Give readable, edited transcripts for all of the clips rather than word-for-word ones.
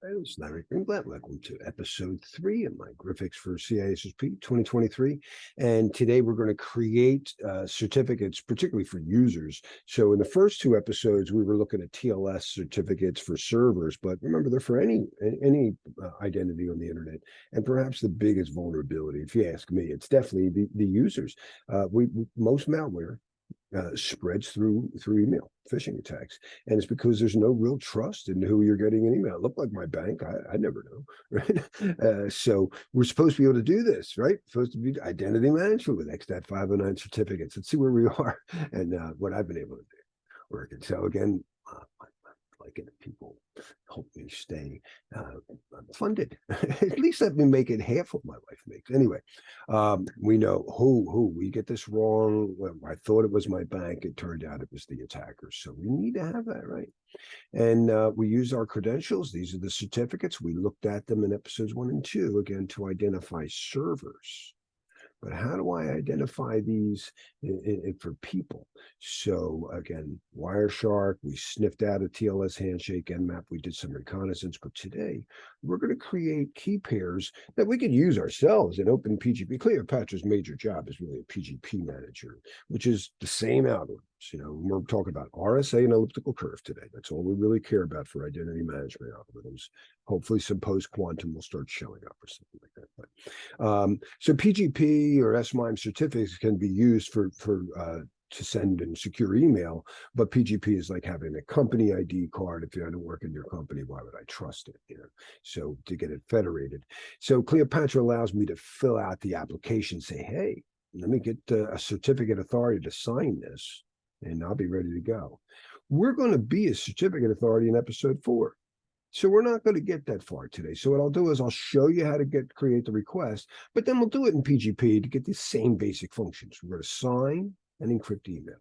This is Larry Greenblatt. Welcome to episode 3 of my Griffix for CISSP 2023. And today we're going to create certificates, particularly for users. So in the first 2 episodes, we were looking at TLS certificates for servers, but remember, they're for any identity on the internet. And perhaps the biggest vulnerability, if you ask me, it's definitely the users. Most malware spreads through email, phishing attacks, and it's because there's no real trust in who you're getting an email. It looked like my bank. I never know, right? So we're supposed to be able to do this, right? Supposed to be identity management with X.509 certificates. Let's see where we are and what I've been able to do. Working. So again, like it, people help me stay funded. At least let me make it half what my wife makes. Anyway, we know who we get this wrong. Well, I thought it was my bank. It turned out it was the attackers. So we need to have that, right? And we use our credentials. These are the certificates. We looked at them in episodes 1 and 2, again, to identify servers. But how do I identify these for people? So again, Wireshark, we sniffed out a TLS handshake, Nmap, we did some reconnaissance, but today we're going to create key pairs that we can use ourselves in open PGP. Cleopatra's major job is really a PGP manager, which is the same algorithms. You know, we're talking about RSA and elliptical curve today. That's all we really care about for identity management algorithms. Hopefully some post-quantum will start showing up or something like that. But, so PGP or SMIME certificates can be used to send and secure email, but PGP is like having a company ID card. If I don't work in your company, why would I trust it? You know, so to get it federated. So Kleopatra allows me to fill out the application, say, hey, let me get a certificate authority to sign this, and I'll be ready to go. We're going to be a certificate authority in episode 4. So we're not going to get that far today. So what I'll do is I'll show you how to create the request, but then we'll do it in PGP to get the same basic functions. We're going to sign and encrypt email.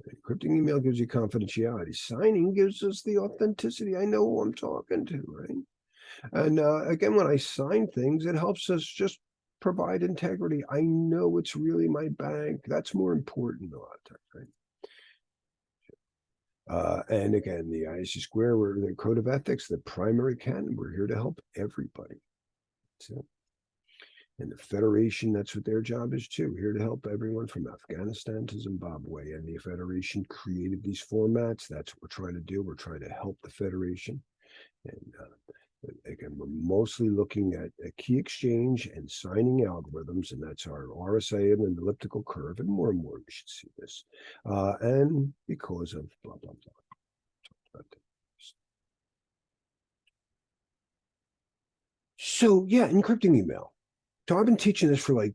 Encrypting email gives you confidentiality. Signing gives us the authenticity. I know who I'm talking to, right? And again, when I sign things, it helps us just provide integrity. I know it's really my bank. That's more important a lot of times, right? And again, the ISC square, we're the code of ethics, the primary canon. We're here to help everybody. So, and the Federation, that's what their job is too. We're here to help everyone from Afghanistan to Zimbabwe. And the Federation created these formats. That's what we're trying to do. We're trying to help the Federation. And again, we're mostly looking at a key exchange and signing algorithms, and that's our RSA and an elliptical curve, and more we should see this. And because of blah, blah, blah. So yeah, encrypting email. So I've been teaching this for like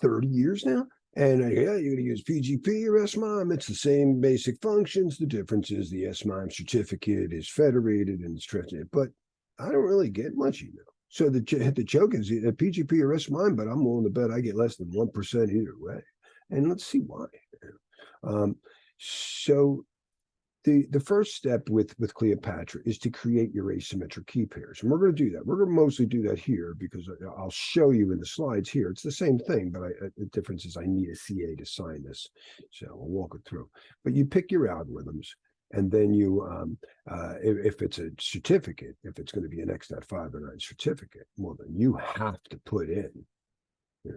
30 years now. And yeah, you're going to use PGP or SMIME. It's the same basic functions. The difference is the SMIME certificate is federated and it's trusted. But I don't really get much email. So the joke is a PGP or SMIME, but I'm willing to bet I get less than 1% either way. And let's see why. So the first step with Kleopatra is to create your asymmetric key pairs. And we're going to do that. We're going to mostly do that here because I'll show you in the slides here. It's the same thing, but the difference is I need a CA to sign this. So I'll walk it through. But you pick your algorithms, and then you, if it's a certificate, if it's going to be an X.509 certificate, well, then you have to put in,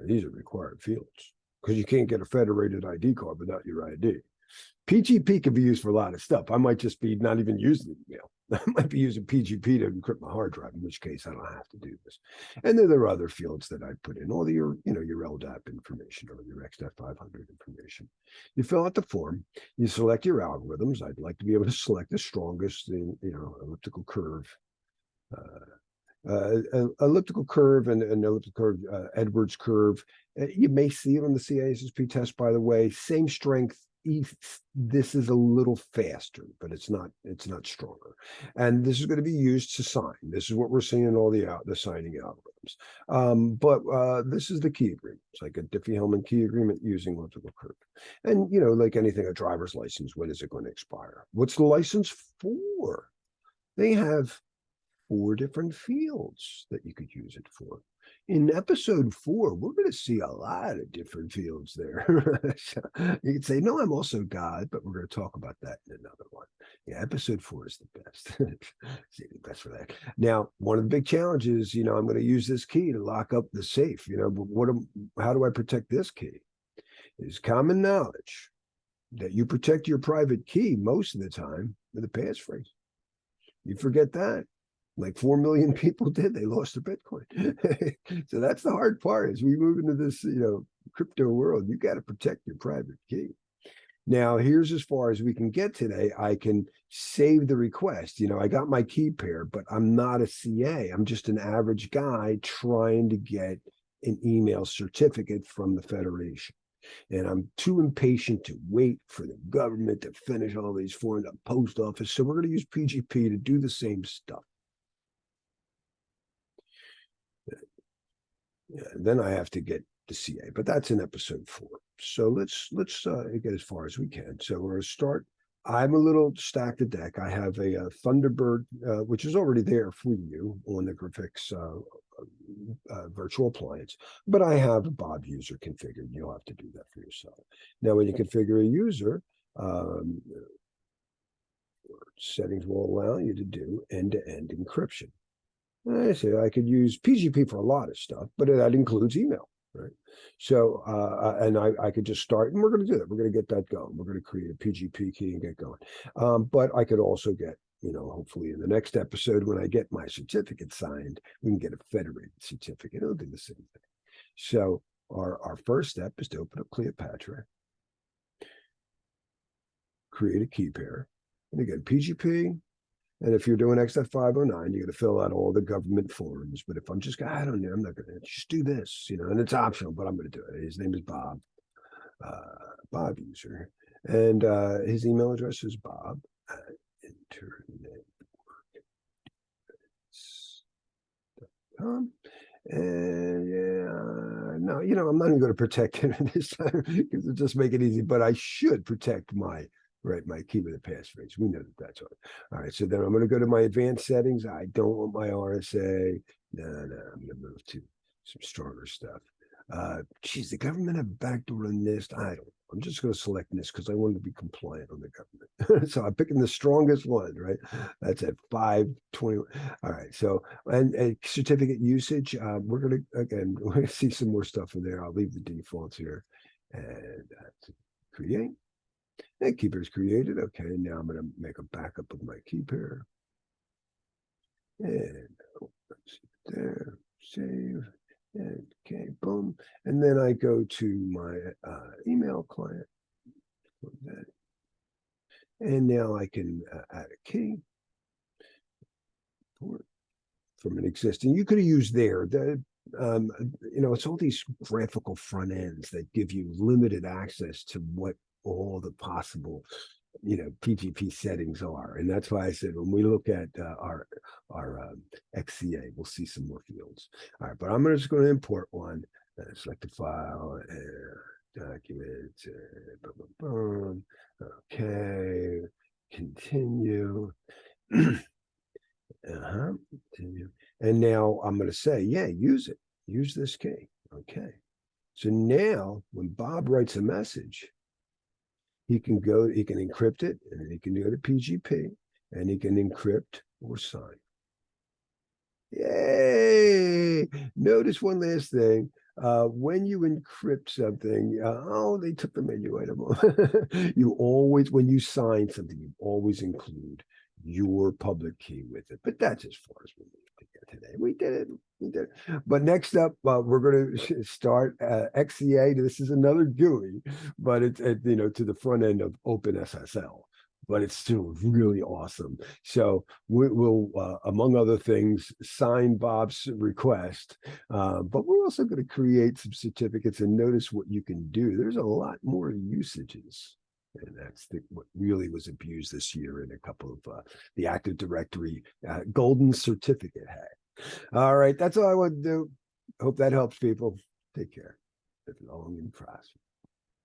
these are required fields because you can't get a federated ID card without your ID. PGP can be used for a lot of stuff. I might just be not even using email. I might be using PGP to encrypt my hard drive, in which case I don't have to do this. And then there are other fields that I put in, all your LDAP information or your X.500 information. You fill out the form, you select your algorithms. I'd like to be able to select the strongest, elliptical curve, elliptical curve and elliptical curve, Edwards curve. You may see it on the CISSP test, by the way, same strength. This is a little faster, but it's not stronger. And this is going to be used to sign. This is what we're seeing in all the signing algorithms. But this is the key agreement. It's like a Diffie-Hellman key agreement using elliptical curve. And, like anything, a driver's license, when is it going to expire? What's the license for? They have 4 different fields that you could use it for. In episode 4, we're going to see a lot of different fields there. So you can say, no, I'm also God, but we're going to talk about that in another one. Yeah, episode 4 is the best. See, the best for that. Now, one of the big challenges, I'm going to use this key to lock up the safe. But how do I protect this key? It's common knowledge that you protect your private key most of the time with a passphrase. You forget that. Like 4 million people did. They lost their Bitcoin. So that's the hard part. As we move into this, crypto world, you got to protect your private key. Now, here's as far as we can get today. I can save the request. I got my key pair, but I'm not a CA. I'm just an average guy trying to get an email certificate from the Federation. And I'm too impatient to wait for the government to finish all these forms, the post office. So we're going to use PGP to do the same stuff. Yeah, then I have to get the CA, but that's in episode 4. So let's get as far as we can. So we're going to start. I'm a little stacked the deck. I have a Thunderbird, which is already there for you on the Griffix virtual appliance, but I have a Bob user configured. You'll have to do that for yourself. Now, when you configure a user, settings will allow you to do end-to-end encryption. I say I could use PGP for a lot of stuff, but that includes email, right? So, and I could just start, and we're going to do that. We're going to get that going. We're going to create a PGP key and get going. But I could also get, hopefully in the next episode, when I get my certificate signed, we can get a federated certificate. It'll do the same thing. So our first step is to open up Kleopatra, create a key pair, and again, PGP. And if you're doing X.509, you're going to fill out all the government forms. But if I'm just, I don't know, I'm not going to just do this, and it's optional, but I'm going to do it. His name is Bob, Bob user. And his email address is Bob at internetwork.com. And no, I'm not even going to protect it this time because it'll just make it easy, but I should protect my key with a passphrase. We know that's all right. So then I'm going to go to my advanced settings. I don't want my RSA. No, I'm going to move to some stronger stuff. Geez, the government have a backdoor on NIST. I don't. I'm just going to select NIST because I want to be compliant on the government. So I'm picking the strongest one, right? That's at 521. All right. So and certificate usage. We're going to see some more stuff in there. I'll leave the defaults here and create. And key pair is created. Okay, now I'm going to make a backup of my key pair. And let's see there, save, and okay, boom. And then I go to my email client. And now I can add a key from an existing. You could have used there. It's all these graphical front ends that give you limited access to what all the possible PGP settings are. And that's why I said when we look at our XCA, we'll see some more fields. All right, but I'm just going to import one. Select the file, document, boom, boom, boom. Okay, continue. Continue. And now I'm going to say, use it. Use this key. Okay. So now when Bob writes a message, he can encrypt it, and he can go to PGP, and he can encrypt or sign. Yay! Notice one last thing. When you encrypt something, they took the menu item. You always, when you sign something, you always include your public key with it. But that's as far as we need to get today. We did it. But next up, we're going to start XCA. This is another GUI, but it's to the front end of OpenSSL. But it's still really awesome. So we'll among other things, sign Bob's request. But we're also going to create some certificates and notice what you can do. There's a lot more usages. And that's what really was abused this year in a couple of the Active Directory golden certificate hack. All right, that's all I want to do. Hope that helps people. Take care. Live long and prosper.